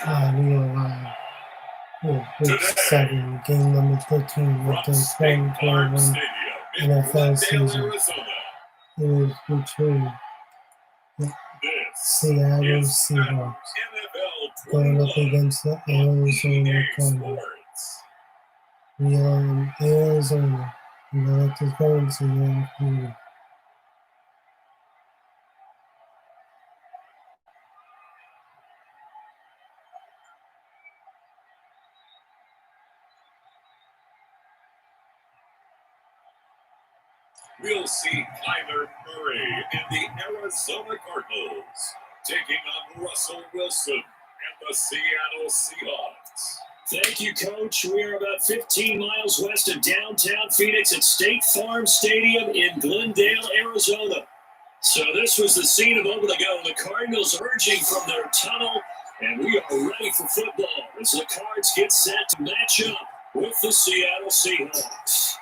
We are live with week 7, game number 13 of the 2021 NFL season. It is between the Seattle Seahawks going up against the Arizona Cardinals. We are in Arizona. We like to go and see them. We'll see Kyler Murray and the Arizona Cardinals taking on Russell Wilson and the Seattle Seahawks. Thank you, Coach. We are about 15 miles west of downtown Phoenix at State Farm Stadium in Glendale, Arizona. So this was the scene a moment ago. The Cardinals emerging from their tunnel, and we are ready for football as the Cards get set to match up with the Seattle Seahawks.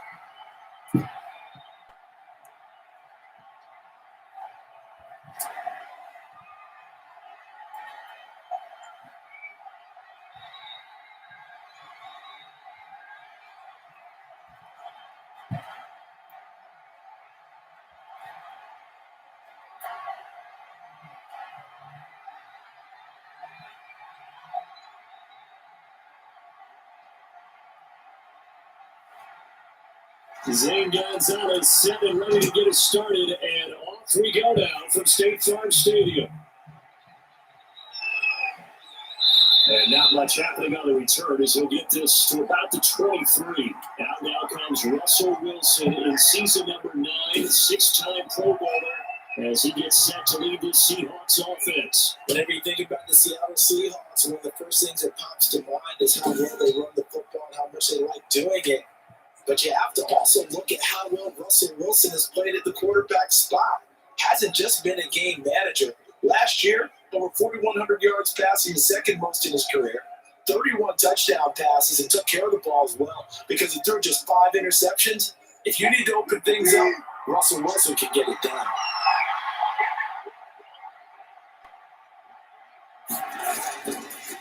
Zane Gonzalez set and ready to get us started, and off we go now from State Farm Stadium. And not much happening on the return as he'll get this to about the 23. Now comes Russell Wilson in season number 9, six-time Pro Bowler, as he gets set to lead the Seahawks offense. Whenever you think about the Seattle Seahawks, one of the first things that pops to mind is how well they run the football and how much they like doing it. But you have to also look at how well Russell Wilson has played at the quarterback spot. Hasn't just been a game manager. Last year, over 4,100 yards passing, the second most in his career. 31 touchdown passes and took care of the ball as well because he threw just 5 interceptions. If you need to open things up, Russell Wilson can get it done.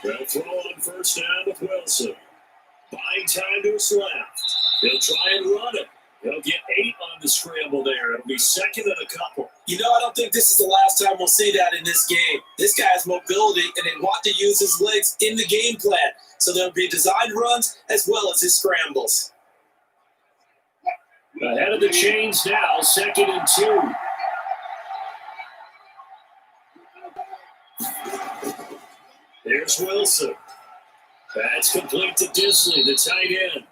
They'll throw on first down with Wilson. Buying time to his left. He'll try and run it. He'll get 8 on the scramble there. It'll be second and a couple. You know, I don't think this is the last time we'll see that in this game. This guy has mobility, and they want to use his legs in the game plan. So there'll be designed runs as well as his scrambles. Ahead of the chains now, second and 2. There's Wilson. That's complete to Disley, the tight end.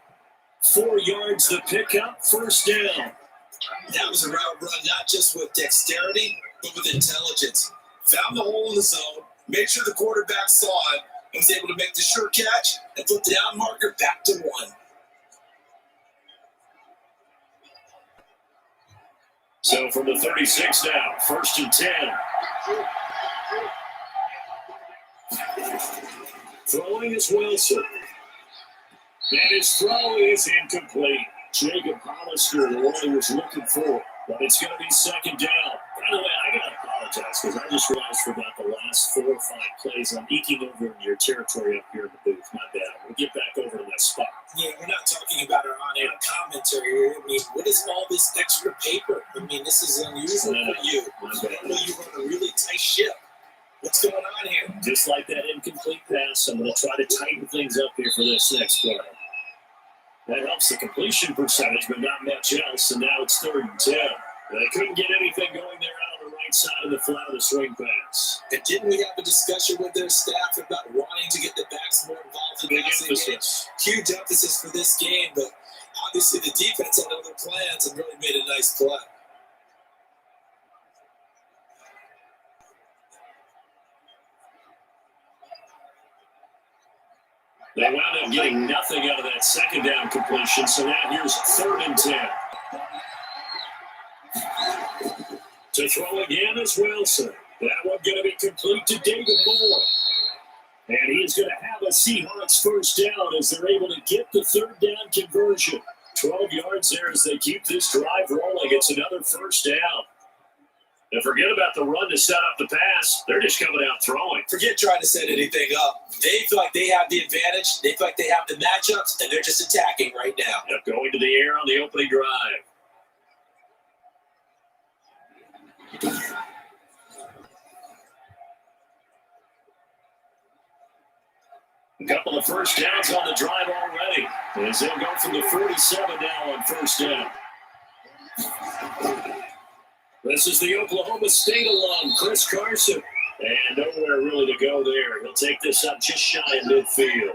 4 yards to pick up, first down. That was a route run not just with dexterity, but with intelligence. Found the hole in the zone, made sure the quarterback saw it, and was able to make the sure catch and flip the down marker back to 1. So from the 36 now, first and 10. Throwing is Wilson. And his throw is incomplete. Jacob Hollister, the one he was looking for. But it's going to be second down. By the way, I got to apologize because I just realized for about the last 4 or 5 plays, I'm eking over in your territory up here in the booth. My bad. We'll get back over to my spot. Yeah, we're not talking about our on-air commentary here. I mean, what is all this extra paper? I mean, this is unusual for you. I know you run a really tight ship. What's going on here? Just like that incomplete pass, I'm going to try to tighten things up here for this next play. That helps the completion percentage, but not much else, and now it's third and 10. They couldn't get anything going there out on the right side of the flat of the swing pass. And didn't we have a discussion with their staff about wanting to get the backs more involved in big passing emphasis? Game? Huge emphasis for this game, but obviously the defense had other plans and really made a nice play. They wound up getting nothing out of that second down completion, so now here's third and 10. To throw again is Wilson. That one going to be complete to David Moore. And he's going to have a Seahawks first down as they're able to get the third down conversion. 12 yards there as they keep this drive rolling. It's another first down. And forget about the run to set up the pass. They're just coming out throwing. Forget trying to set anything up. They feel like they have the advantage. They feel like they have the matchups, and they're just attacking right now. Yep, going to the air on the opening drive. A couple of first downs on the drive already, as they'll go from the 47 now on first down. This is the Oklahoma State alum, Chris Carson. And nowhere really to go there. He'll take this up just shy of midfield.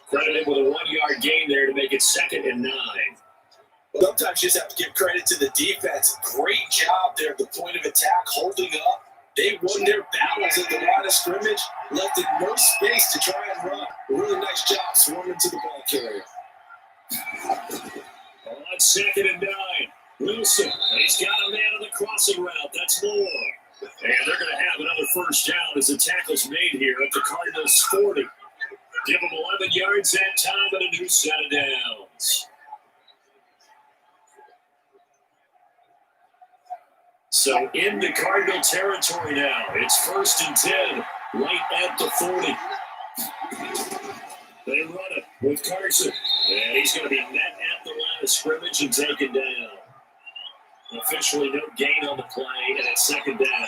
Credited with a 1-yard gain there to make it 2nd and 9. Sometimes you just have to give credit to the defense. Great job there at the point of attack, holding up. They won their battles at the line of scrimmage, left in no space to try and run. A really nice job swarming to the ball carrier. On 2nd and 9. Wilson, he's got a man on the crossing route. That's more. And they're going to have another first down as the tackle's made here at the Cardinals 40. Give them 11 yards that time and a new set of downs. So into Cardinal territory now. It's 1st and 10, right at the 40. They run it with Carson. And he's going to be met at the line of scrimmage and taken down. Officially no gain on the play, and it's 2nd down.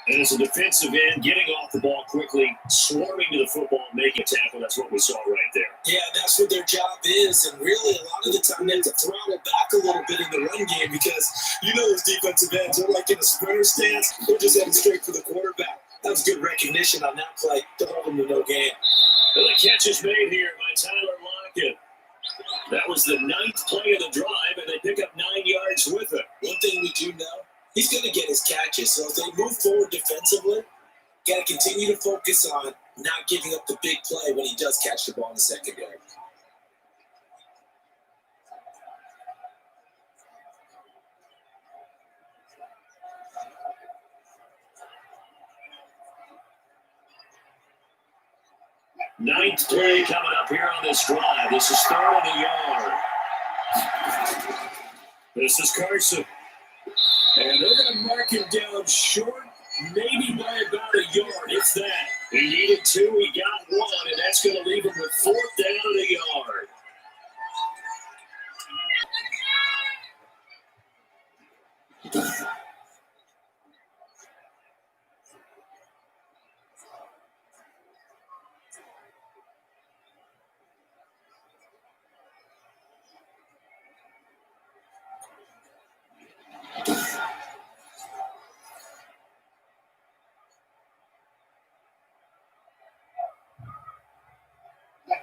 And as a defensive end, getting off the ball quickly, swarming to the football, making a tackle, that's what we saw right there. Yeah, that's what their job is. And really, a lot of the time, they have to throttle back a little bit in the run game because you know those defensive ends are like in a sprinter stance. They're just heading straight for the quarterback. That was good recognition on that play to hold them to no gain. And the catch is made here by Tyler Lockett. That was the 9th play of the drive, and they pick up 9 yards with it. One thing we do know, he's going to get his catches. So as they move forward defensively, got to continue to focus on not giving up the big play when he does catch the ball in the secondary. Ninth play coming up here on this drive. This is 3rd and a yard. This is Carson. And they're going to mark him down short, maybe by about a yard, if that. He needed 2, he got 1, and that's going to leave him with 4th down and a yard.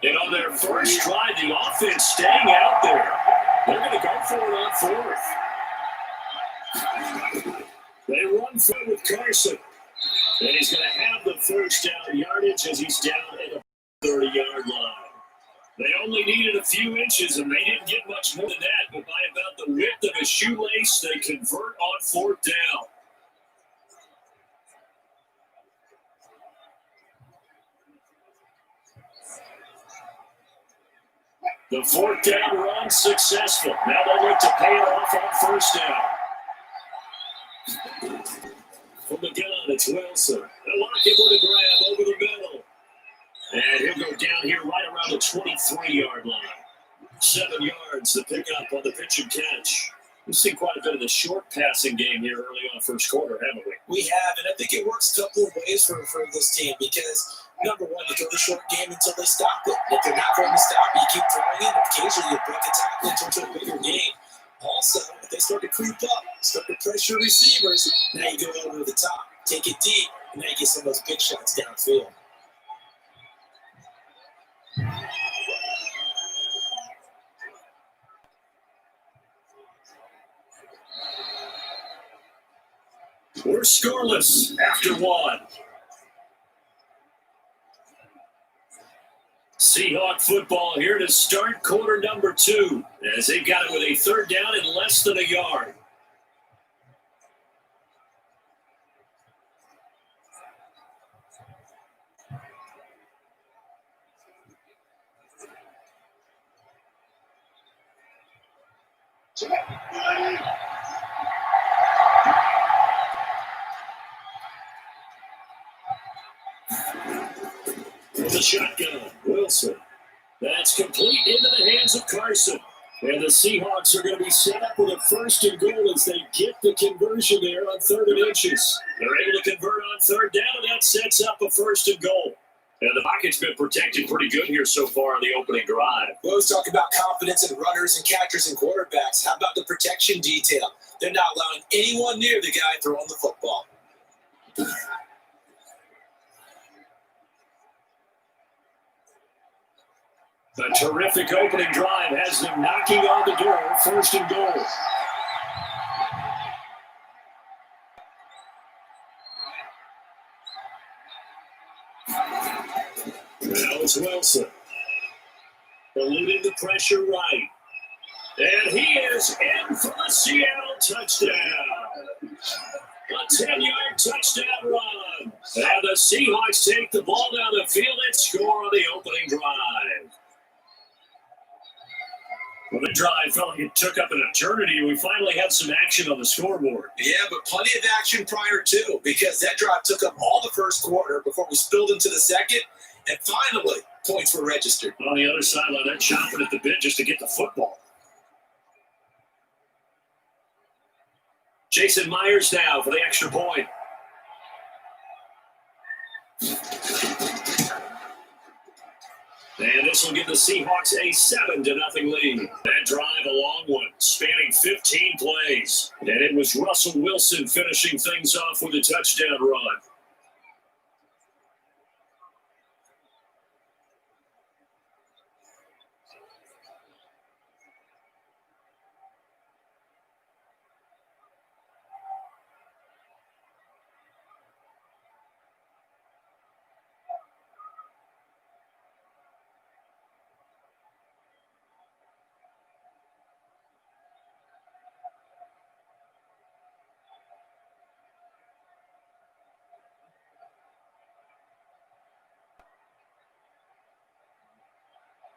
And on their first drive, the offense staying out there. They're going to go for it on 4th. They run for it with Carson. And he's going to have the first down yardage as he's down at the 30-yard line. They only needed a few inches, and they didn't get much more than that. But by about the width of a shoelace, they convert on 4th down. The 4th down run successful. Now they'll look to pay it off on 1st down. From the gun, it's Wilson. They'll lock him with a grab over the middle. And he'll go down here right around the 23-yard line. 7 yards to pick up on the pitch and catch. We've seen quite a bit of the short passing game here early on first quarter, haven't we? We have, and I think it works a couple of ways for this team because, number one, you throw the short game until they stop it. If they're not going to stop it, you keep throwing it. Occasionally, you break a tackle into a bigger game. Also, if they start to creep up, start to pressure receivers, now you go over the top, take it deep, and now you get some of those big shots downfield. We're scoreless after 1. Seahawk football here to start quarter number 2 as they've got it with a 3rd down and less than a yard. shotgun. Wilson. That's complete into the hands of Carson. And the Seahawks are going to be set up with a 1st and goal as they get the conversion there on 3rd and inches. They're able to convert on 3rd down, and that sets up a 1st and goal. And the pocket's been protected pretty good here so far on the opening drive. We always talk about confidence in runners and catchers and quarterbacks. How about the protection detail? They're not allowing anyone near the guy throwing the football. A terrific opening drive has them knocking on the door, 1st and goal. Now it's Wilson. Eluding the pressure right. And he is in for the Seattle touchdown. A 10-yard touchdown run. And the Seahawks take the ball down the field and score on the opening drive. Well, the drive felt like it took up an eternity, and we finally had some action on the scoreboard. Yeah, but plenty of action prior to, because that drive took up all the first quarter before we spilled into the second, and finally, points were registered. On the other sideline, they're chomping at the bit just to get the football. Jason Myers now for the extra point. And this will give the Seahawks a 7-0 lead. That drive, a long one, spanning 15 plays. And it was Russell Wilson finishing things off with a touchdown run.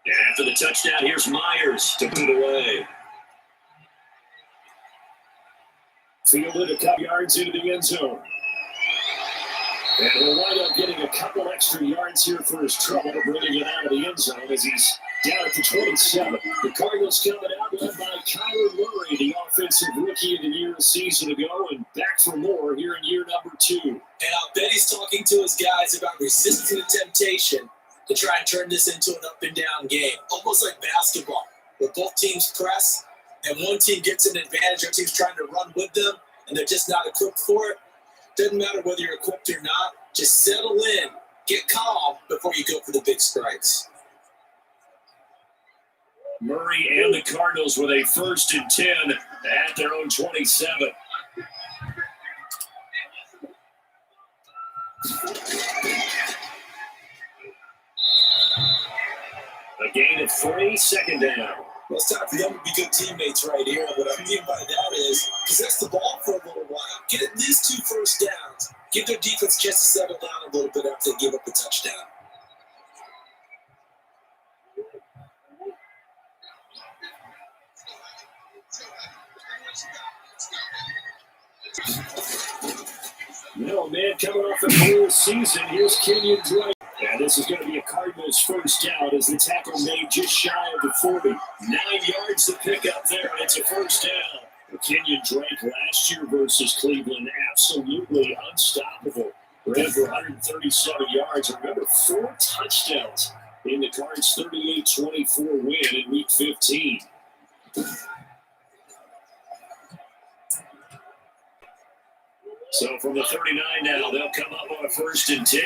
And after the touchdown, here's Myers to put it away. Fielded a couple yards into the end zone. And he'll wind up getting a couple extra yards here for his trouble, bringing it out of the end zone as he's down at the 27. The Cardinals coming out led by Kyler Murray, the offensive rookie of the year a season ago, and back for more here in year number 2. And I'll bet he's talking to his guys about resisting the temptation to try and turn this into an up-and-down game, almost like basketball, where both teams press, and one team gets an advantage, our team's trying to run with them, and they're just not equipped for it. Doesn't matter whether you're equipped or not, just settle in, get calm before you go for the big strikes. Murray and the Cardinals with a 1st and 10 at their own 27. A gain of 3, 2nd down. Well, it's time for them to be good teammates right here. And what I mean by that is possess the ball for a little while. Get at least 2 first downs. Give their defense a chance to settle down a little bit after they give up a touchdown. No, man, coming off a full season, here's Kenyon Drake. And this is going to be a Cardinals first down as the tackle made just shy of the 40. 9 yards to pick up there, and it's a first down. Kenyon Drake last year versus Cleveland, absolutely unstoppable. Ran for 137 yards. Remember, 4 touchdowns in the Cards' 38-24 win in Week 15. So from the 39 now, they'll come up on a 1st and 10.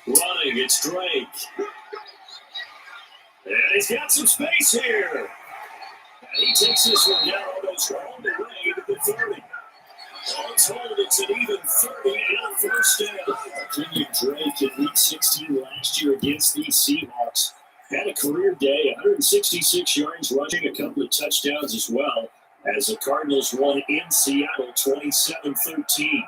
Running, it's Drake. And he's got some space here. And he takes this one down almost all the way to the 30. All told, it's an even 30 and a first down. Kenyon Drake in Week 16 last year against the Seahawks had a career day, 166 yards rushing, a couple of touchdowns as well, as the Cardinals won in Seattle 27-13.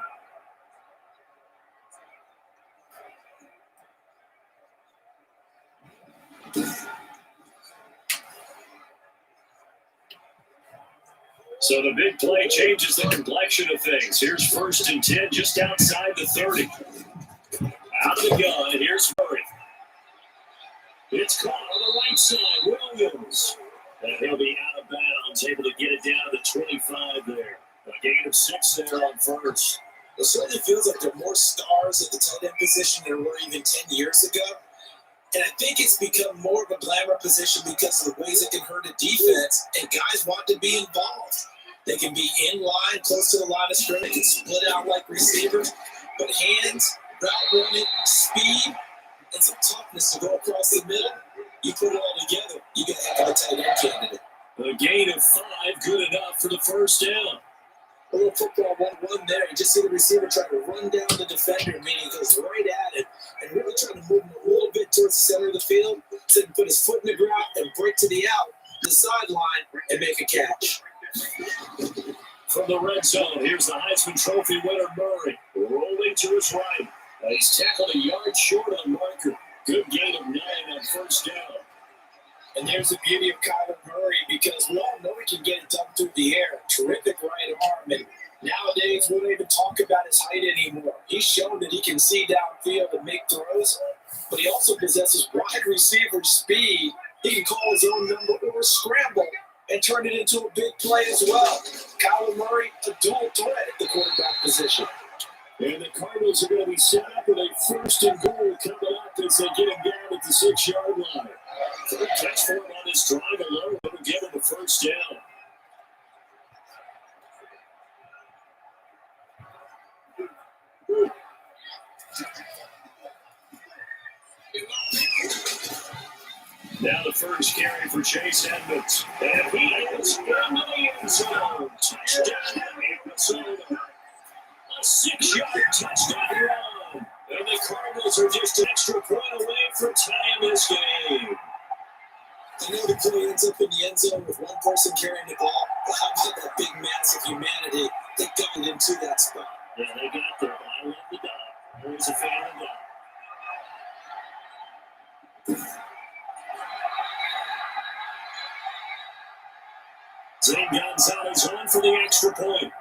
So the big play changes the complexion of things. Here's 1st and 10 just outside the 30. Out of the gun, and here's Murray. It's caught on the right side, Williams. And he'll be out of bounds, able to get it down to the 25 there. A gain of 6 there on 1st. It certainly feels like there are more stars at the tight end position than there were even 10 years ago. And I think it's become more of a glamour position because of the ways it can hurt a defense, and guys want to be involved. They can be in line, close to the line of scrimmage, can split out like receivers, but hands, route running, speed, and some toughness to go across the middle, you put it all together, you get a heck of a tight end candidate. A gain of 5, good enough for the 1st down. A little football 1-1 there. You just see the receiver trying to run down the defender, meaning he goes right at it and really trying to move him a little bit towards the center of the field so he can put his foot in the ground and break to the out, the sideline, and make a catch. From the red zone, here's the Heisman Trophy winner, Murray, rolling to his right. He's tackled a yard short on marker. Good gain of 9 on 1st down. And there's the beauty of Kyler Murray, because we all know he can get it done through the air. Terrific right arm. And nowadays, we don't even talk about his height anymore. He's shown that he can see downfield and make throws, but he also possesses wide receiver speed. He can call his own number or scramble and turn it into a big play as well. Kyler Murray, a dual threat at the quarterback position. And the Cardinals are going to be set up with a 1st and goal coming up as they get him down at the 6-yard line. Good catch for him on this drive alone. It'll give him a 1st down. Now the 1st carry for Chase Edmonds. And he is in the end zone. Touchdown, Arizona. A 6-yard touchdown run. And the Cardinals are just an extra point away from tying this game. I know the play ends up in the end zone with one person carrying the ball, but how about that big mass of humanity that got it into that spot? Yeah, they got there. I love the dog. Always a fan of the dog. Zane Gonzalez on for the extra point.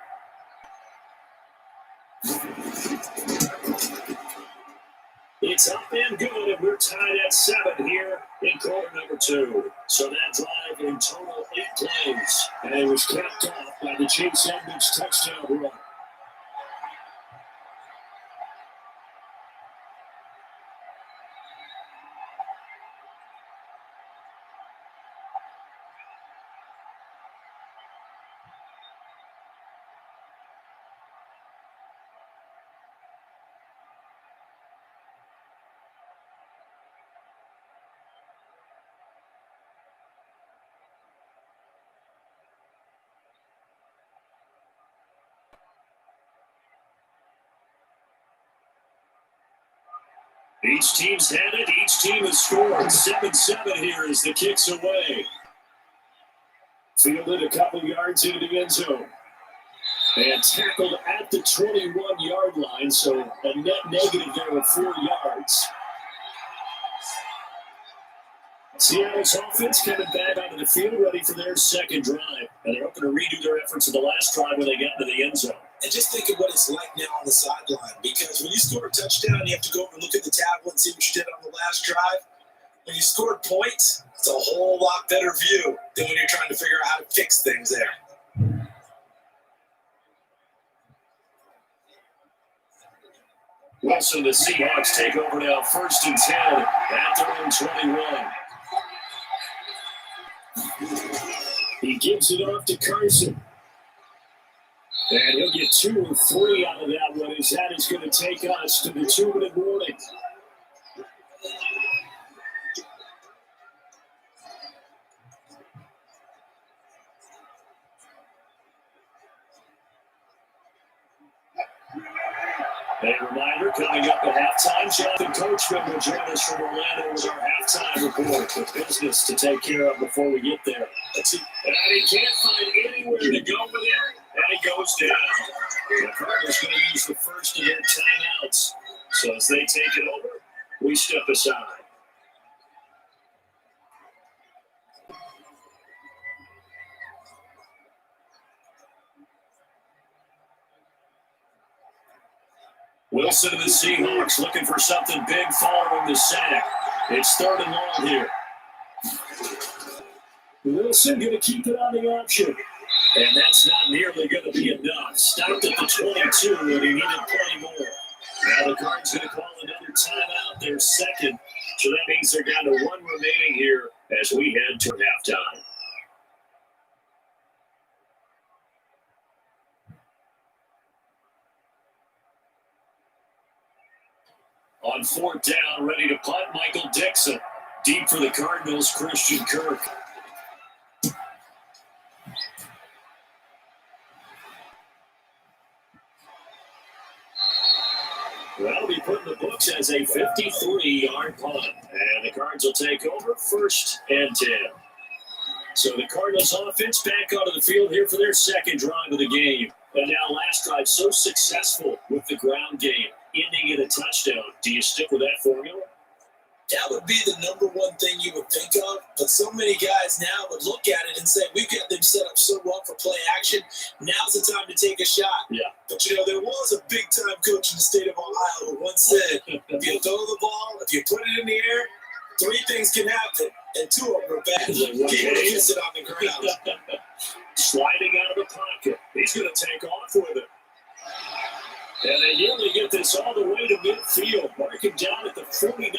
It's up and good, and we're tied at 7 here in quarter number 2. So that drive in total 8 plays, and it was capped off by the Chase Edmonds touchdown run. Each team's had it. Each team has scored. 7-7 here as the kick's away. Fielded a couple yards into the end zone. And tackled at the 21-yard line, so a net negative there of 4 yards. Seattle's offense coming back onto the field, ready for their second drive. And they're hoping to redo their efforts in the last drive when they got into the end zone. And just think of what it's like now on the sideline, because when you score a touchdown, you have to go over and look at the tablet and see what you did on the last drive. When you scored points, it's a whole lot better view than when you're trying to figure out how to fix things there. Well, so the Seahawks take over now, 1st and 10 at their own 21. He gives it off to Carson. And he'll get 2 or 3 out of that one, as that is going to take us to the 2-minute warning. A reminder, coming up at halftime, Jonathan Coachman will join us from Orlando with our halftime report with business to take care of before we get there. Let's see. And he can't find anywhere to go with it, and it goes down. The Cardinals going to use the first of their timeouts. So as they take it over, we step aside. Wilson of the Seahawks looking for something big following the sack. It's 3rd and long here. Wilson going to keep it on the option. And that's not nearly going to be enough. Stopped at the 22, and he needed plenty more. Now the Cards going to call another timeout, their second. So that means they're down to 1 remaining here as we head to halftime. On 4th down, ready to punt, Michael Dixon. Deep for the Cardinals, Christian Kirk. That'll be put in the books as a 53-yard punt. And the Cards will take over 1st and 10. So the Cardinals offense back onto the field here for their second drive of the game. And now last drive so successful with the ground game, ending in a touchdown. Do you stick with that formula? That would be the number one thing you would think of, but so many guys now would look at it and say, we've got them set up so well for play action, now's the time to take a shot. Yeah. But, there was a big-time coach in the state of Ohio who once said, if you throw the ball, if you put it in the air, 3 things can happen, and 2 of them are bad. Get it, kiss it on the ground. Sliding out of the pocket. He's going to take off with it. And they nearly get this all the way to midfield, marking down at the 49.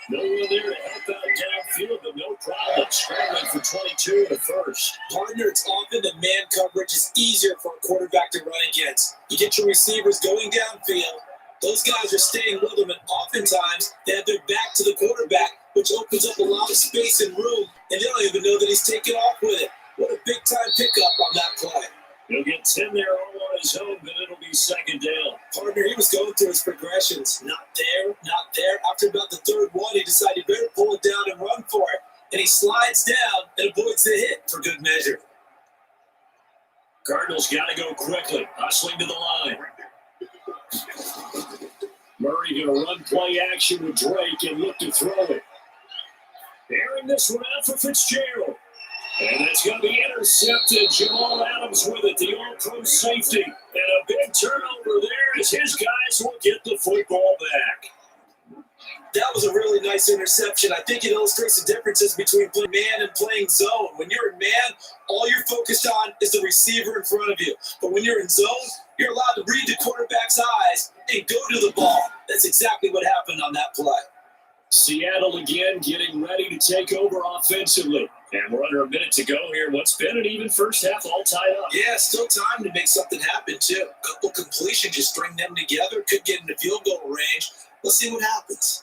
No one there to help out downfield, but no problem. Scrambling for 22 to first. Partner, it's often the man coverage is easier for a quarterback to run against. You get your receivers going downfield. Those guys are staying with them, and oftentimes they have their back to the quarterback, which opens up a lot of space and room, and they don't even know that he's taking off with it. What a big-time pickup on that play. He'll get 10 there all on his own, but it'll be 2nd down. Partner, he was going through his progressions. Not there, not there. After about the 3rd one, he decided he better pull it down and run for it. And he slides down and avoids the hit for good measure. Cardinals got to go quickly, hustling to the line. Murray going to run play action with Drake and look to throw it. Airing this one out for Fitzgerald. And it's going to be intercepted. Jamal Adams with it, the all-pro safety. And a big turnover there as his guys will get the football back. That was a really nice interception. I think it illustrates the differences between playing man and playing zone. When you're in man, all you're focused on is the receiver in front of you. But when you're in zone, you're allowed to read the quarterback's eyes and go to the ball. That's exactly what happened on that play. Seattle again getting ready to take over offensively. And we're under a minute to go here. What's been an even first half all tied up? Yeah, still time to make something happen, too. A couple completions, just string them together. Could get into field goal range. Let's see what happens.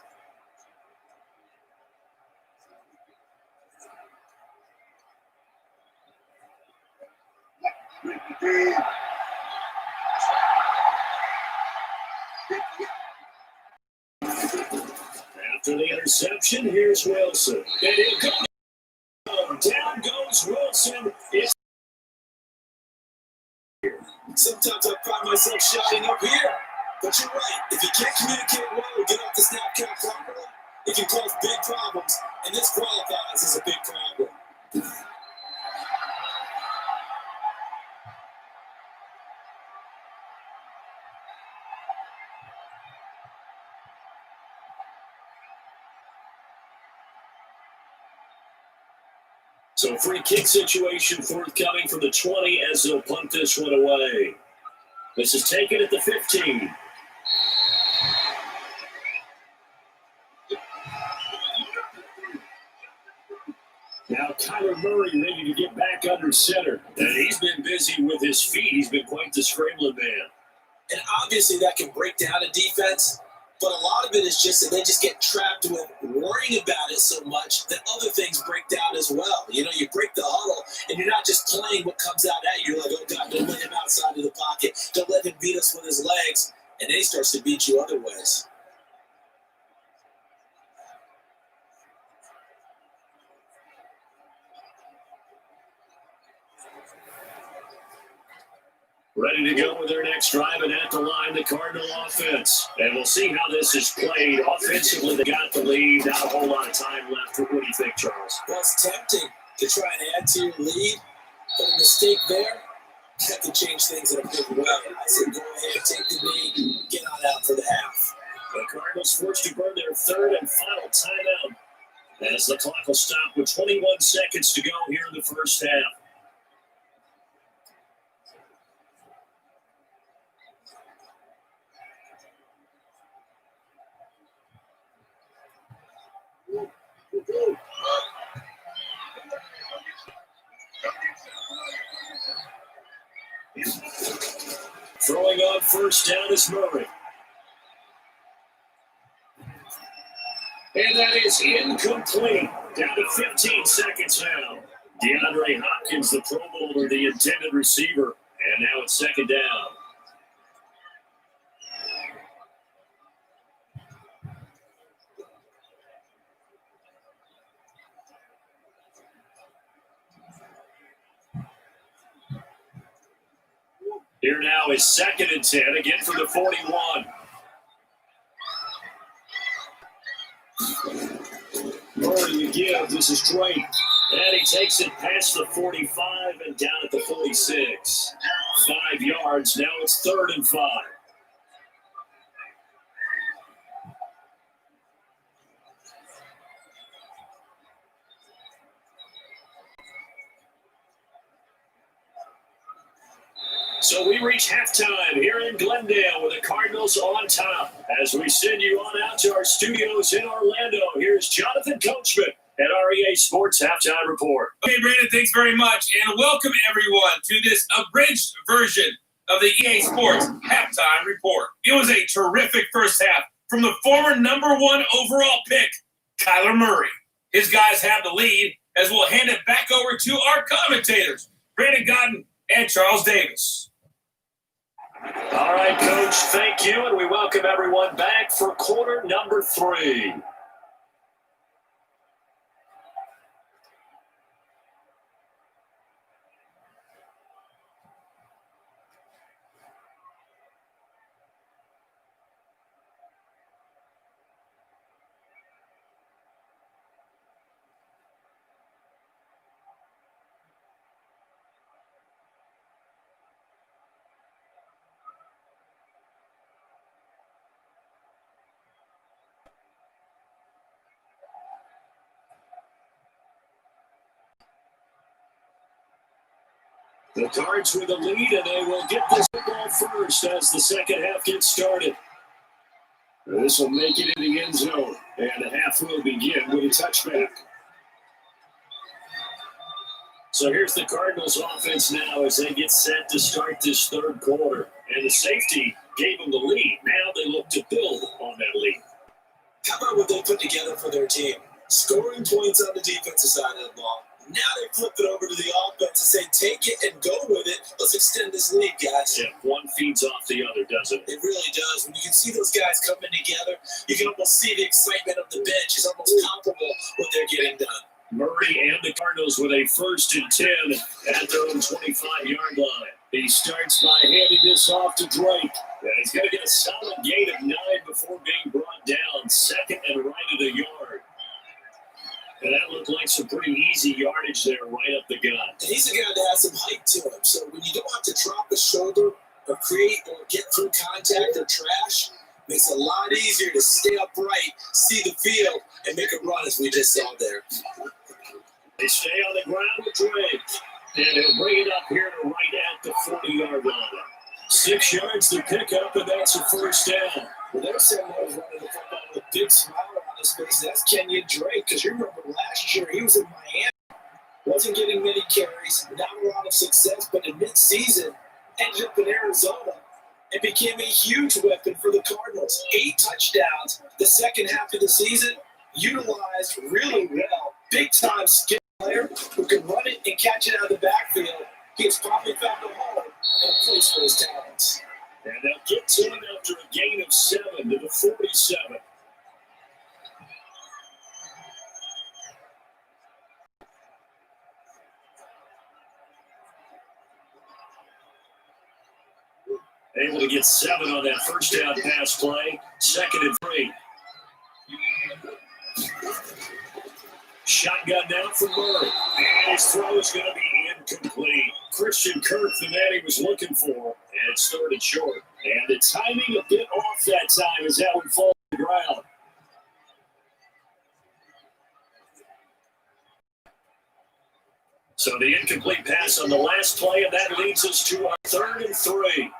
After the interception, here's Wilson. And he'll go. Down goes Wilson. Sometimes I find myself shouting up here, but you're right. If you can't communicate well or get off the snap count properly, it can cause big problems, and this qualifies as a big problem. So free kick situation forthcoming from the 20 as they'll punt this one away. This is taken at the 15. Now Kyler Murray ready to get back under center. And he's been busy with his feet. He's been quite the scrambling man. And obviously that can break down a defense. But a lot of it is just that they just get trapped with worrying about it so much that other things break down as well. You break the huddle, and you're not just playing what comes out at you. You're like, oh, God, don't let him outside of the pocket. Don't let him beat us with his legs. And then he starts to beat you other ways. Ready to go with their next drive, and at the line, the Cardinal offense. And we'll see how this is played. Offensively, they got the lead. Not a whole lot of time left. What do you think, Charles? Well, it's tempting to try and add to your lead, but a mistake there That could change things in a big way. I said, go ahead, take the knee, get on out for the half. The Cardinals forced to burn their third and final timeout as the clock will stop with 21 seconds to go here in the first half. Throwing on first down is Murray. And that is incomplete. Down to 15 seconds now. DeAndre Hopkins, the Pro Bowler, the intended receiver. And now it's second down. Here now is second and 10, again for the 41. Murray to give, this is Drake. And he takes it past the 45 and down at the 46. 5 yards, now it's third and 5. So we reach halftime here in Glendale with the Cardinals on top. As we send you on out to our studios in Orlando, here's Jonathan Coachman at REA Sports Halftime Report. Okay, Brandon, thanks very much. And welcome everyone to this abridged version of the EA Sports Halftime Report. It was a terrific first half from the former number 1 overall pick, Kyler Murray. His guys have the lead as we'll hand it back over to our commentators, Brandon Godden and Charles Davis. All right, Coach, thank you, and we welcome everyone back for quarter number 3. The Cards with the lead, and they will get this football first as the second half gets started. This will make it in the end zone, and the half will begin with a touchback. So here's the Cardinals offense now as they get set to start this third quarter. And the safety gave them the lead. Now they look to build on that lead. How about what they put together for their team? Scoring points on the defensive side of the ball. Now they flip it over to the offense and say, take it and go with it. Let's extend this lead, guys. Yeah, one feeds off the other, doesn't it? It really does. When you can see those guys coming together, you can almost see the excitement of the bench. It's almost comparable what they're getting done. Murray and the Cardinals with a 1st and 10 at their own 25-yard line. He starts by handing this off to Drake. He's going to get a solid gain of 9 before being brought down. Second and right of the yard. And that looked like some pretty easy yardage there right up the gut. And he's a guy that has some height to him. So when you don't have to drop a shoulder or create or get through contact or trash, makes it a lot easier to stay upright, see the field, and make a run as we just saw there. They stay on the ground with Drake. And he'll bring it up here to right at the 40-yard line. 6 yards to pick up, and that's a first down. Well, there's someone who's running the football with a big smile on his face. That's Kenyon Drake, because you remember last year he was in Miami. Wasn't getting many carries, not a lot of success, but in mid-season, ended up in Arizona and became a huge weapon for the Cardinals. 8 touchdowns the second half of the season, utilized really well. Big-time skill player who can run it and catch it out of the backfield. He has probably found a home and a place for his talents. And they'll get to him after a gain of 7 to the 47. Able to get 7 on that first down pass play. 2nd and 3. Shotgun down for Murray. And his throw is going to be incomplete. Christian Kirk the man he was looking for, and it's third and short. And the timing a bit off that time as that one falls to the ground. So the incomplete pass on the last play, and that leads us to our 3rd and 3.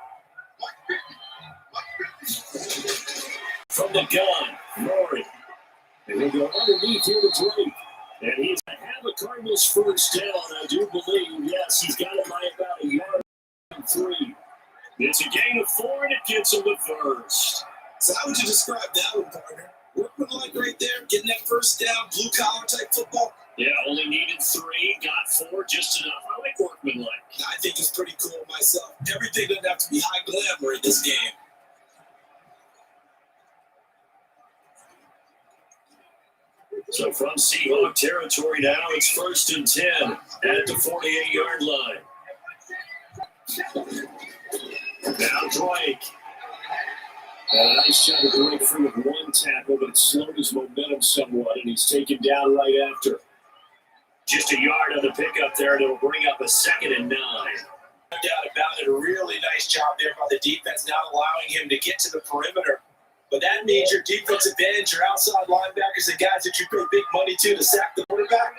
From the gun, Murray. And he'll go underneath here to Drake. And he's going to have a Cardinals first down, I do believe. Yes, he's got it by about a yard and 3. It's a gain of 4, and it gets him the first. So how would you describe that one, partner? Workmanlike right there, getting that first down, blue-collar type football? Yeah, only needed 3, got 4, just enough. I like workmanlike. I think it's pretty cool myself. Everything doesn't have to be high glamour in this game. So from Seahawk territory now, it's 1st and 10 at the 48-yard line. Now Drake. A nice job to break free of one tackle, but it slowed his momentum somewhat, and he's taken down right after. Just a yard on the pickup there, and it'll bring up a 2nd and 9. No doubt about it. A really nice job there by the defense, not allowing him to get to the perimeter. But that means your defensive ends, your outside linebackers, the guys that you pay big money to sack the quarterback,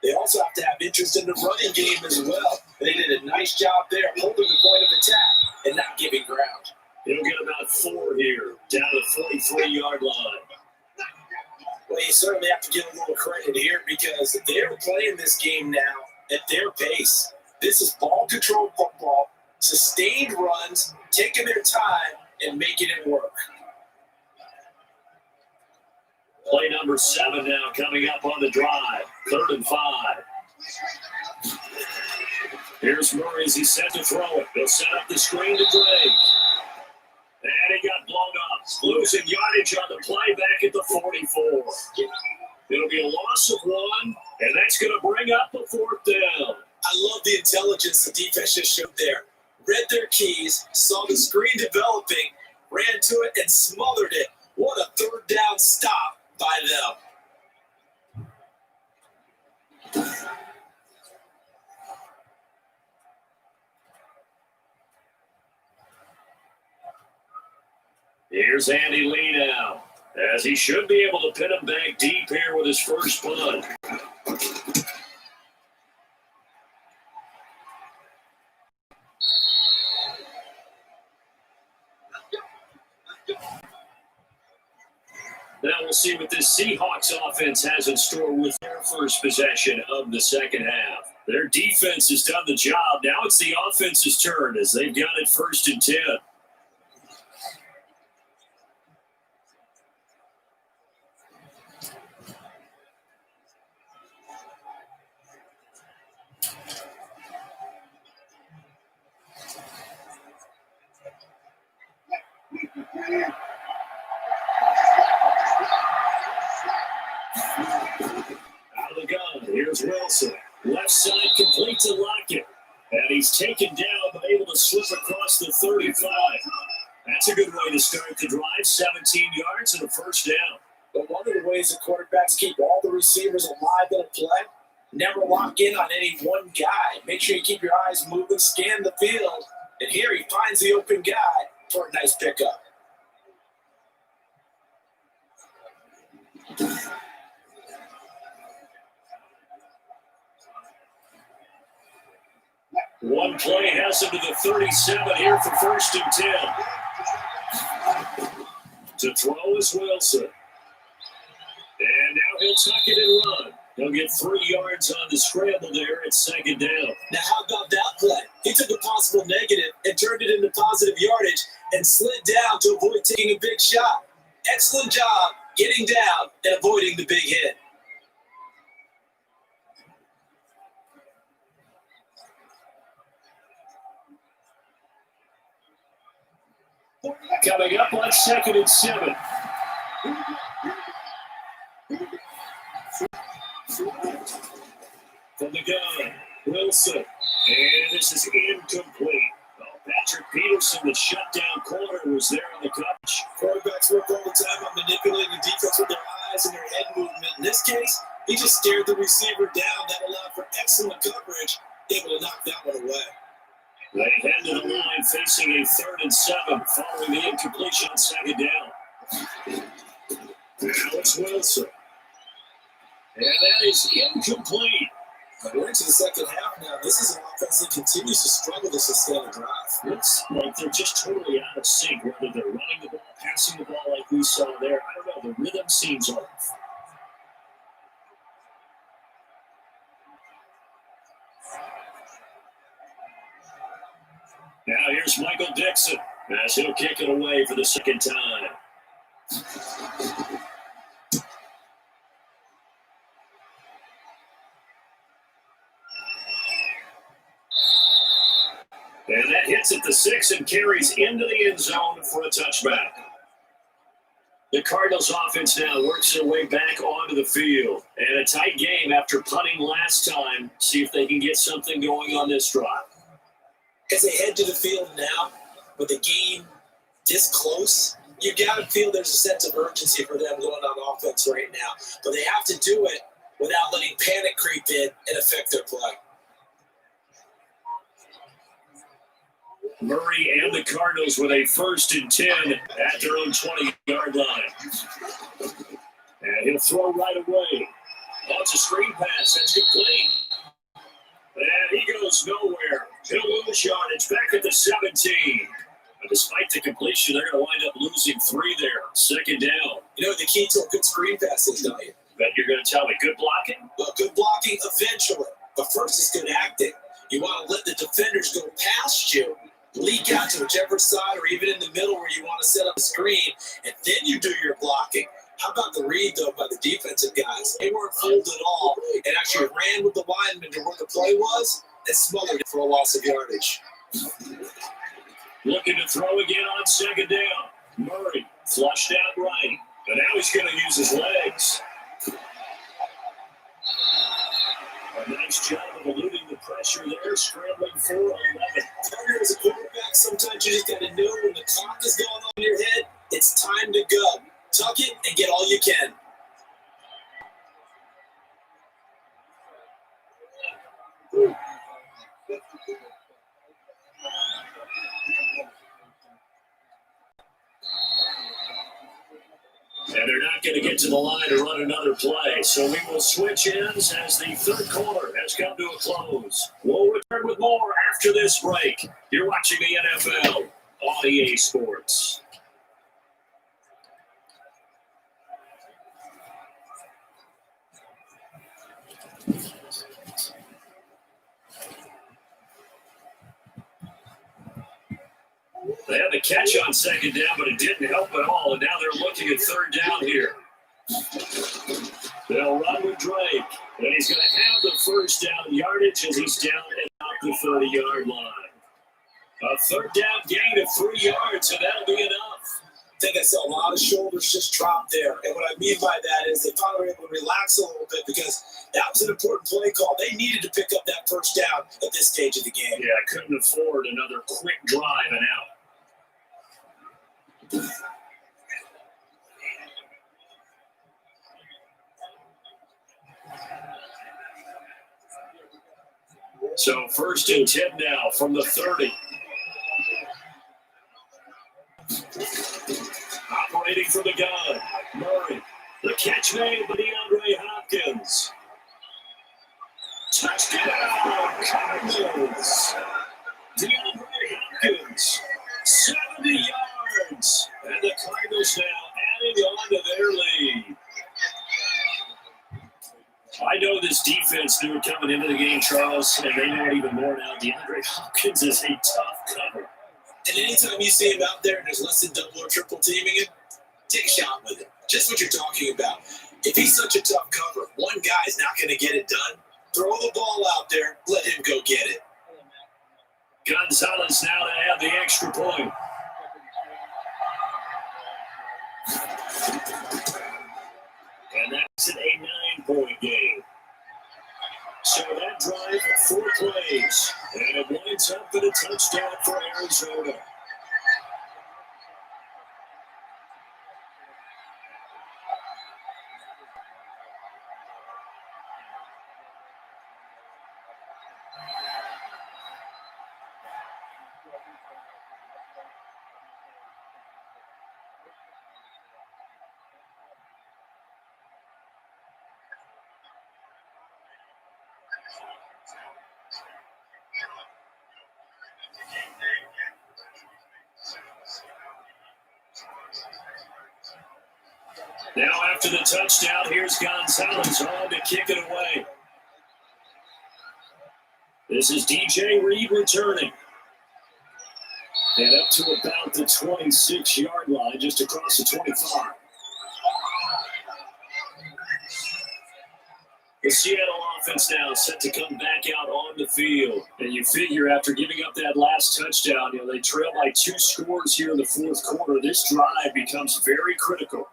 they also have to have interest in the running game as well. They did a nice job there holding the point of attack and not giving ground. He'll get about 4 here, down to the 43-yard line. Well, you certainly have to give a little credit here because they're playing this game now at their pace. This is ball-controlled football, sustained runs, taking their time, and making it work. Play number 7 now coming up on the drive. 3rd and 5. Here's Murray as he's set to throw it. They'll set up the screen to Drake. And he got blown up. Losing yardage on the play back at the 44. It'll be a loss of 1, and that's going to bring up a 4th down. I love the intelligence the defense just showed there. Read their keys, saw the screen developing, ran to it, and smothered it. What a 3rd down stop by them. Here's Andy Lee now, as he should be able to pin him back deep here with his first punt. Now we'll see what this Seahawks offense has in store with their first possession of the 2nd half. Their defense has done the job. Now it's the offense's turn as they've got it 1st and 10. Out of the gun, here's Wilson. Left side complete to Lockett. And he's taken down, but able to slip across the 35. That's a good way to start the drive. 17 yards and a 1st down. But one of the ways the quarterbacks keep all the receivers alive in a play, never lock in on any one guy. Make sure you keep your eyes moving, scan the field. And here he finds the open guy for a nice pickup. One play has him to the 37 here for 1st and 10. To throw is Wilson. And now he'll tuck it and run. He'll get 3 yards on the scramble there at 2nd down. Now how about that play? He took a possible negative and turned it into positive yardage and slid down to avoid taking a big shot. Excellent job getting down and avoiding the big hit. Coming up on 2nd and 7. From the gun, Wilson. And this is incomplete. Patrick Peterson, the shutdown corner, was there on the coverage. Quarterbacks work all the time on manipulating the defense with their eyes and their head movement. In this case, he just stared the receiver down. That allowed for excellent coverage able to knock that one away. They head to the line facing a 3rd and 7 following the incompletion on 2nd down. Now it's Wilson. And that is incomplete. We're into the second half now. This is an offense that continues to struggle to sustain a drive. It's like they're just totally out of sync, whether they're running the ball, passing the ball like we saw there. I don't know. The rhythm seems off. Now here's Michael Dixon as he'll kick it away for the 2nd time. And that hits at the 6 and carries into the end zone for a touchback. The Cardinals offense now works their way back onto the field. And a tight game after punting last time. See if they can get something going on this drive. As they head to the field now, with the game this close, you got to feel there's a sense of urgency for them going on offense right now. But they have to do it without letting panic creep in and affect their play. Murray and the Cardinals with a 1st and 10 at their own 20-yard line. And he'll throw right away. That's a screen pass. That's complete. And he goes nowhere. He'll lose yardage back at the 17. But despite the completion, they're going to wind up losing 3 there. 2nd down. You know, the key to a good screen pass is, don't you? Bet you're going to tell me good blocking? Well, good blocking eventually. But first is good acting. You want to let the defenders go past you, leak out to whichever side or even in the middle where you want to set up a screen, and then you do your blocking. How about the read, though, by the defensive guys? They weren't fooled at all and actually ran with the lineman to where the play was and smothered it for a loss of yardage. Looking to throw again on 2nd down. Murray flushed out right, but now he's going to use his legs. A nice job of eluding the pressure there, scrambling for 11. As a quarterback, sometimes you just got to know when the clock is going on in your head, it's time to go. Tuck it and get all you can. And they're not going to get to the line to run another play. So we will switch ends as the 3rd quarter has come to a close. We'll return with more after this break. You're watching the NFL on EA Sports. They had the catch on 2nd down, but it didn't help at all. And now they're looking at 3rd down here. They'll run with Drake. And he's going to have the 1st down yardage as he's down at the 30-yard line. A 3rd down gain of 3 yards, and that'll be enough. I think I saw a lot of shoulders just drop there. And what I mean by that is they finally were able to relax a little bit because that was an important play call. They needed to pick up that 1st down at this stage of the game. Yeah, couldn't afford another quick drive and out. So 1st and 10 now from the 30. Operating from the gun, Murray. The catch made by DeAndre Hopkins. Touchdown, Cardinals. DeAndre Hopkins, 70 yards. And the Cardinals now adding on to their lead. I know this defense knew it coming into the game, Charles, and they know it even more now. DeAndre Hopkins is a tough cover. And anytime you see him out there and there's less than double or triple teaming him, take a shot with him. Just what you're talking about. If he's such a tough cover, one guy's not going to get it done. Throw the ball out there, let him go get it. Gonzalez now to have the extra point. And that's an 9-point game. So that drive, 4 plays, and it winds up in a touchdown for Arizona. Now after the touchdown, here's Gonzalez on to kick it away. This is DJ Reed returning. And up to about the 26-yard line, just across the 25. The Seattle offense now set to come back out on the field. And you figure after giving up that last touchdown, they trail by 2 scores here in the fourth quarter. This drive becomes very critical.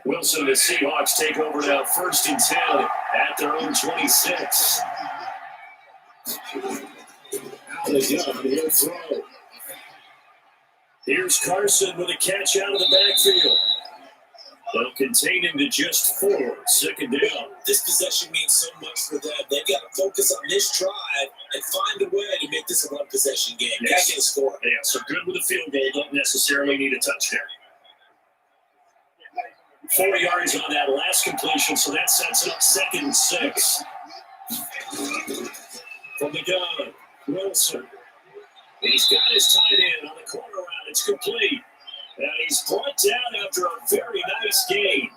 Wilson, the Seahawks take over now, 1st and 10 at their own 26. Out of the gun, he'll throw. Here's Carson with a catch out of the backfield. They'll contain him to just 4, 2nd down. This possession means so much for them. They've got to focus on this drive and find a way to make this a one-possession game. Yes. Got to get a score. Yeah, so good with a field goal. Don't necessarily need a touchdown. 4 yards on that last completion, so that sets up 2nd and 6. From the gun, Wilson. He's got his tight end on the corner route. It's complete. And he's brought down after a very nice gain.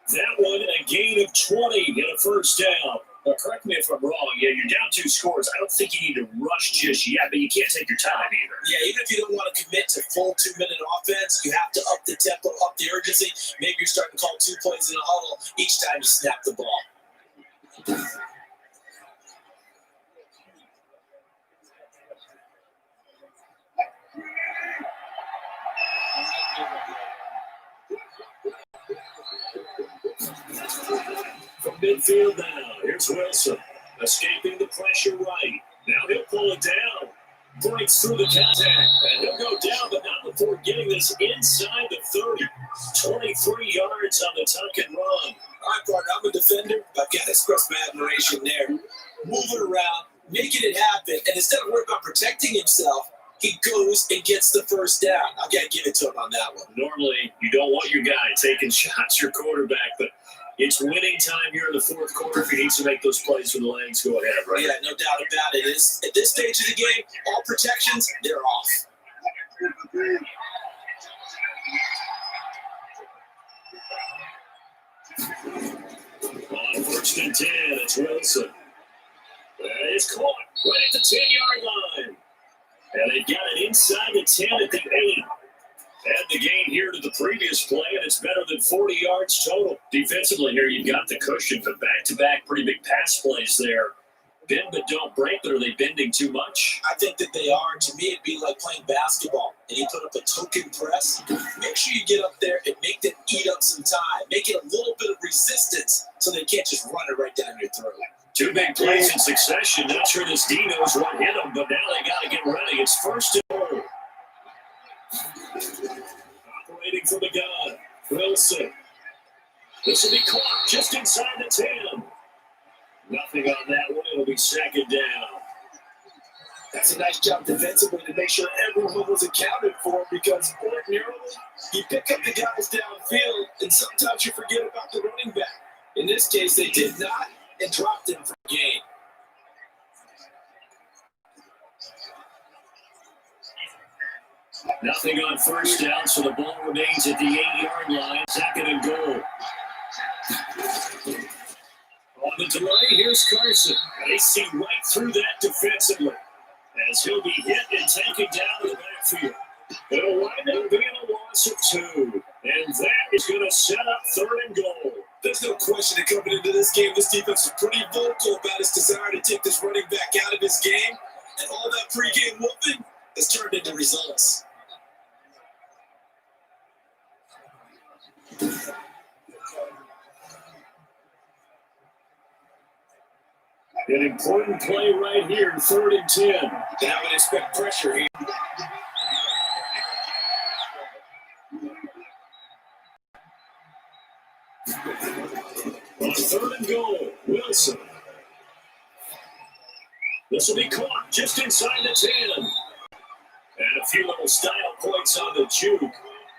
That one, a gain of 20 and a 1st down. Now, correct me if I'm wrong. Yeah, you're down 2 scores. I don't think you need to rush just yet, but you can't take your time either. Yeah, even if you don't want to commit to full 2-minute offense, you have to up the tempo, up the urgency. Maybe you're starting to call 2 plays in a huddle each time you snap the ball. From midfield now, here's Wilson, escaping the pressure right. Now he'll pull it down, breaks through the contact, and he'll go down, but not before getting this inside the 30. 23 yards on the tuck and run. All right, partner, I'm a defender, but I've got to express my admiration there. Moving around, making it happen, and instead of worrying about protecting himself, he goes and gets the 1st down. I've got to give it to him on that one. Normally, you don't want your guy taking shots, your quarterback, but it's winning time here in the fourth quarter if he needs to make those plays for the lanes. Go ahead, right? Yeah, no doubt about it. At this stage of the game, all protections, they're off. On 1st and 10, it's Wilson. It's caught right at the 10-yard line. And they got it inside the 10 at the 8. Add the gain here to the previous play, and it's better than 40 yards total. Defensively here, you've got the cushion, but back-to-back pretty big pass plays there. Bend but don't break, but are they bending too much? I think that they are. To me, it'd be like playing basketball, and you put up a token press. Make sure you get up there and make them eat up some time. Make it a little bit of resistance so they can't just run it right down your throat. 2 big plays in succession. Not sure this D knows what hit them, but now they got to get ready. It's 1st and goal. Operating from the gun, Wilson. This will be caught just inside the 10. Nothing on that one. It'll be 2nd down. That's a nice job defensively to make sure everyone was accounted for, because ordinarily you pick up the guys downfield and sometimes you forget about the running back. In this case, they did not and dropped him for a gain. Nothing on 1st down, so the ball remains at the 8-yard line. 2nd and goal. On the delay, here's Carson. They see right through that defensively as he'll be hit and taken down to the backfield. It'll wind up being a loss of 2, and that is going to set up 3rd and goal. There's no question that coming into this game, this defense was pretty vocal about its desire to take this running back out of his game, and all that pregame whooping has turned into results. An important play right here, 3rd and 10. And I would expect pressure here. On 3rd and goal, Wilson. This will be caught just inside the 10. And a few little style points on the juke,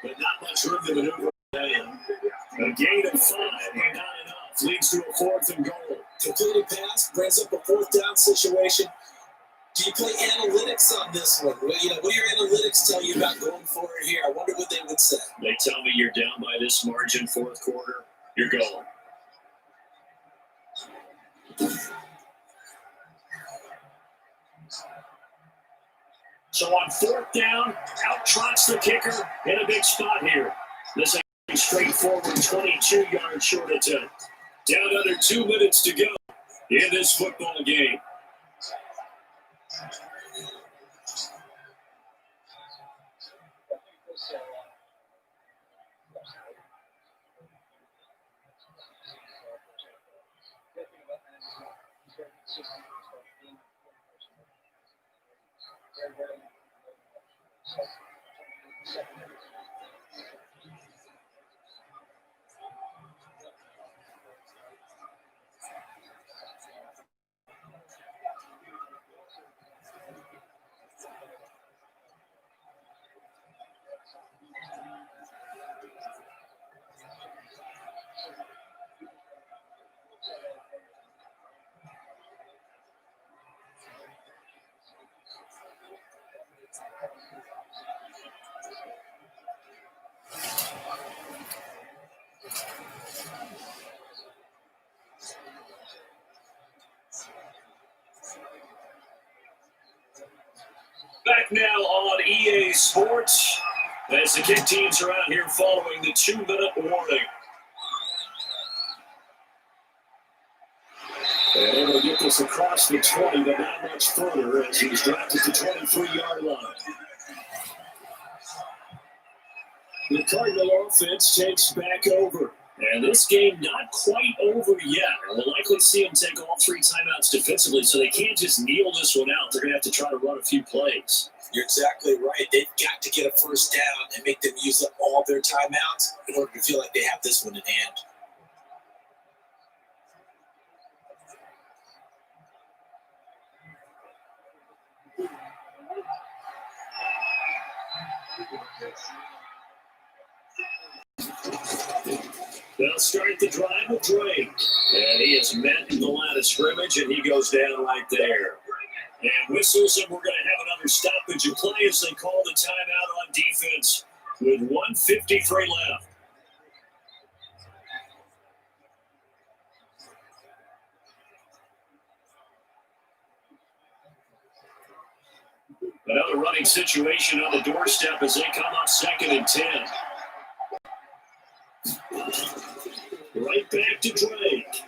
but not much room to maneuver. A gain of 5, and not enough. leads to a 4th and goal. Completed pass brings up a 4th down situation. Do you play analytics on this one? Well, what do your analytics tell you about going forward here? I wonder what they would say. They tell me you're down by this margin, 4th quarter. You're going. So on 4th down, out trots the kicker in a big spot here. This is a straightforward 22-yard short attempt. Down under 2 minutes to go in this football game. Back now on EA Sports as the kick teams are out here following the 2-minute warning. And able to get this across the 20, but not much further as he's dropped at the 23-yard line. The Cardinal offense takes back over. And this game not quite over yet. We'll likely see them take all 3 timeouts defensively, so they can't just kneel this one out. They're going to have to try to run a few plays. You're exactly right. They've got to get a 1st down and make them use up all their timeouts in order to feel like they have this one in hand. They'll start the drive with Drake. And he is met in the line of scrimmage, and he goes down right there. And whistles, and we're going to have another stoppage of play as they call the timeout on defense with 1:53 left. Another running situation on the doorstep as they come up 2nd and 10. Right back to Drake.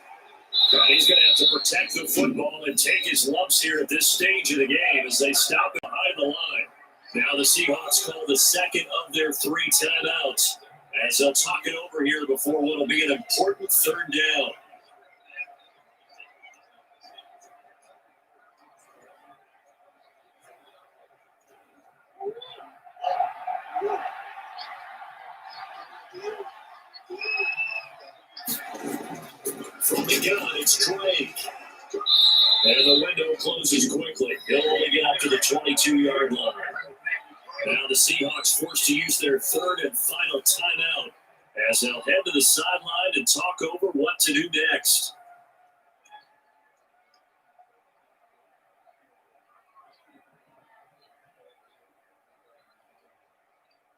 And he's going to have to protect the football and take his lumps here at this stage of the game as they stop it behind the line. Now the Seahawks call the 2nd of their 3 timeouts as they'll talk it over here before what will be an important 3rd down. From the gun, it's Drake. And the window closes quickly. He'll only get up to the 22-yard line. Now the Seahawks forced to use their 3rd and final timeout as they'll head to the sideline and talk over what to do next.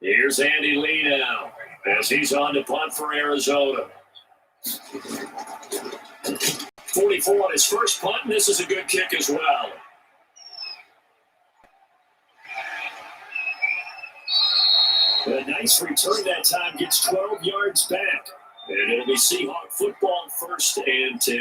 Here's Andy Lee now as he's on to punt for Arizona. 44 on his first punt, and this is a good kick as well. A nice return that time, gets 12 yards back. And it'll be Seahawk football 1st and 10.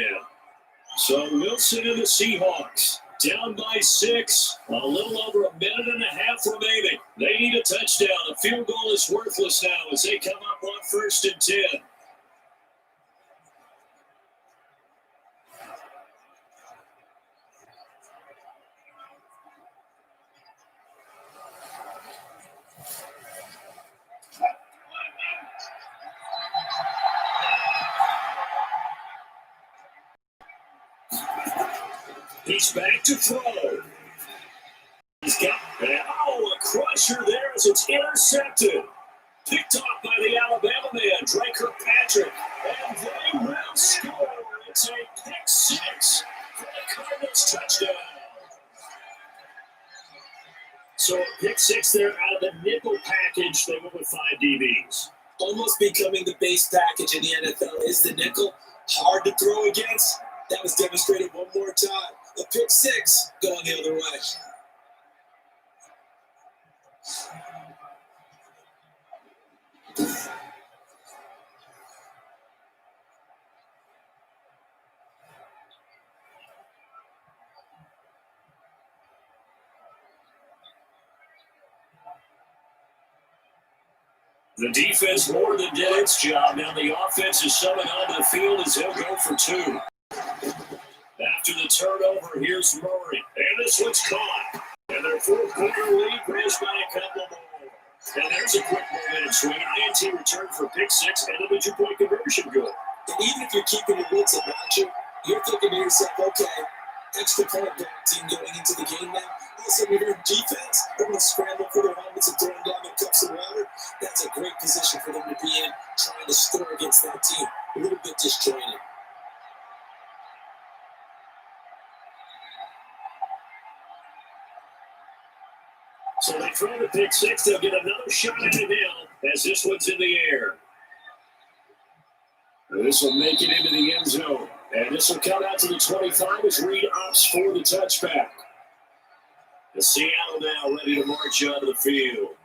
So Wilson and the Seahawks down by 6. A little over a minute and a half remaining. They need a touchdown. A field goal is worthless now as they come up on 1st and 10. He's back to throw. He's got a crusher there as it's intercepted. Picked off by the Alabama man, Drake Kirkpatrick. And they will score. It's a pick six for the Cardinals touchdown. So a pick six there out of the nickel package. They went with 5 DBs. Almost becoming the base package in the NFL is the nickel. Hard to throw against. That was demonstrated one more time. A pick six going the other way. The defense more than did its job. Now the offense is summoned onto the field as they'll go for 2. After the turnover, here's Murray. And this one's caught. And their fourth quarter lead grows by a couple more. And there's a quick momentum swing. INT return for pick six and a 2-point conversion goal. And even if you're keeping your wits about you, you're thinking to yourself, okay, extra point team going into the game now. Also, when you're defense, they're going to scramble for their helmets and throwing down their cups of water. That's a great position for them to be in, trying to score against that team. A little bit disjointed. So they throw the pick six. They'll get another shot at it now as this one's in the air. This will make it into the end zone. And this will come out to the 25 as Reed opts for the touchback. The Seattle now ready to march onto the field.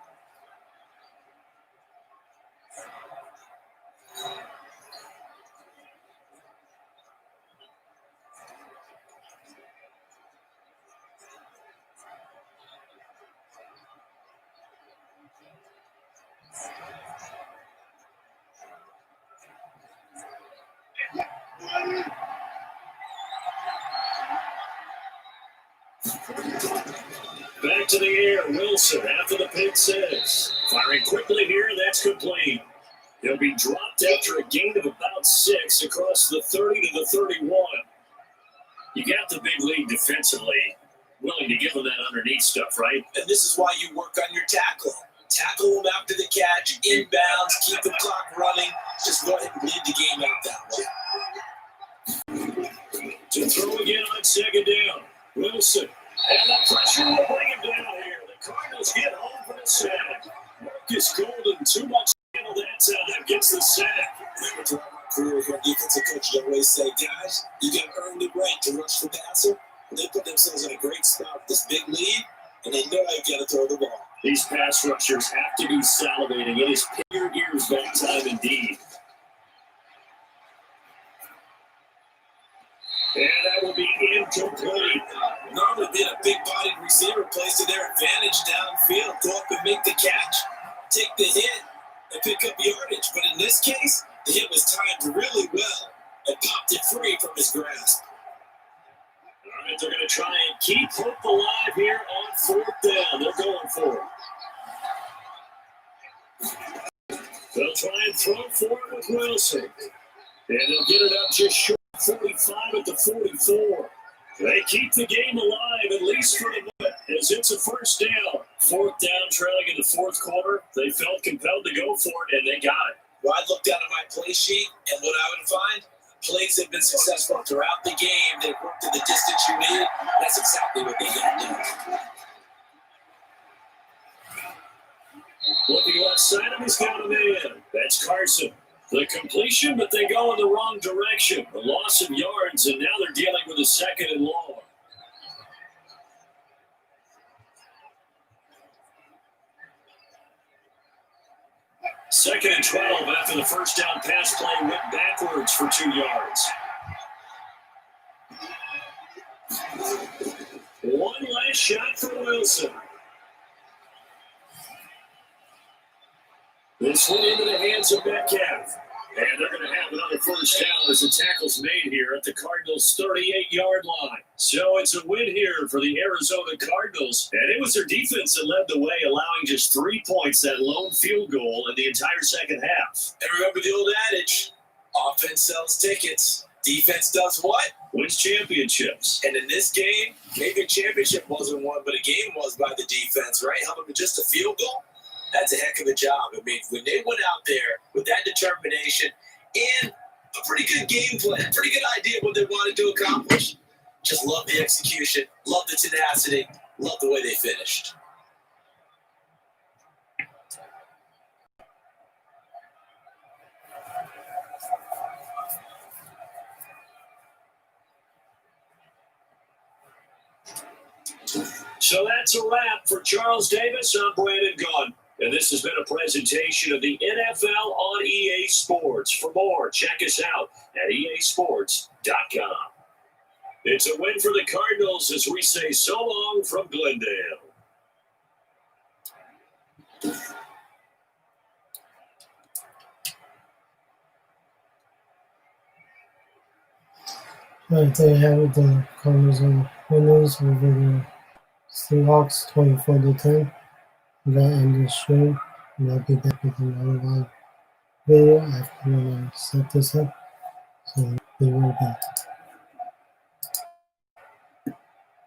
Back to the air, Wilson after the pick six. Firing quickly here, that's complete. He'll be dropped after a gain of about 6 across the 30 to the 31. You got the big lead defensively, willing to give them that underneath stuff, right? And this is why you work on your tackle. Tackle them after the catch, inbounds, keep the clock running. Just go ahead and lead the game out that way. To throw again on second down, Wilson. And the pressure will bring him down here. The Cardinals get home for the sack. Marcus Golden, too much to handle that time, gets the sack. Throughout my career here, defensive coaches always say, guys, you got to earn the right to rush the passer. They put themselves in a great spot with this big lead, and they know they've got to throw the ball. These pass rushers have to be salivating. It is pure ears back time indeed. And that will be incomplete. Normally, being a big-bodied receiver plays to their advantage downfield. Go up and make the catch, take the hit, and pick up yardage. But in this case, the hit was timed really well and popped it free from his grasp. All right, they're going to try and keep hope alive here on fourth down. They're going for it. They'll try and throw for it with Wilson. And they'll get it up just short. 45 at the 44. They keep the game alive, at least for the moment, as it's a first down. Fourth down, trailing in the fourth quarter. They felt compelled to go for it, and they got it. Well, I looked down at my play sheet, and what I would find, plays have been successful throughout the game. They've worked to the distance you needed. That's exactly what they got done. Looking left side of his got a man. That's Carson. The completion, but they go in the wrong direction. The loss of yards, and now they're dealing with a second and long. Second and 12 after the first down pass play went backwards for 2 yards. One last shot for Wilson. This went into the hands of Metcalf. And they're going to have another first down as the tackle's made here at the Cardinals' 38-yard line. So it's a win here for the Arizona Cardinals. And it was their defense that led the way, allowing just 3 points, that lone field goal in the entire second half. And remember the old adage, offense sells tickets. Defense does what? Wins championships. And in this game, maybe a championship wasn't won, but a game was by the defense, right? Held them to just a field goal. That's a heck of a job. I mean, when they went out there with that determination and a pretty good game plan, pretty good idea of what they wanted to accomplish, just love the execution, love the tenacity, love the way they finished. So that's a wrap for Charles Davis. I'm Brandon Gunn. And this has been a presentation of the NFL on EA Sports. For more, check us out at easports.com. It's a win for the Cardinals as we say so long from Glendale. Right there you have it, the Cardinals are winners over the Seahawks 24-10. That end the stream, and I'll be back with another live video after I set this up. So be right back.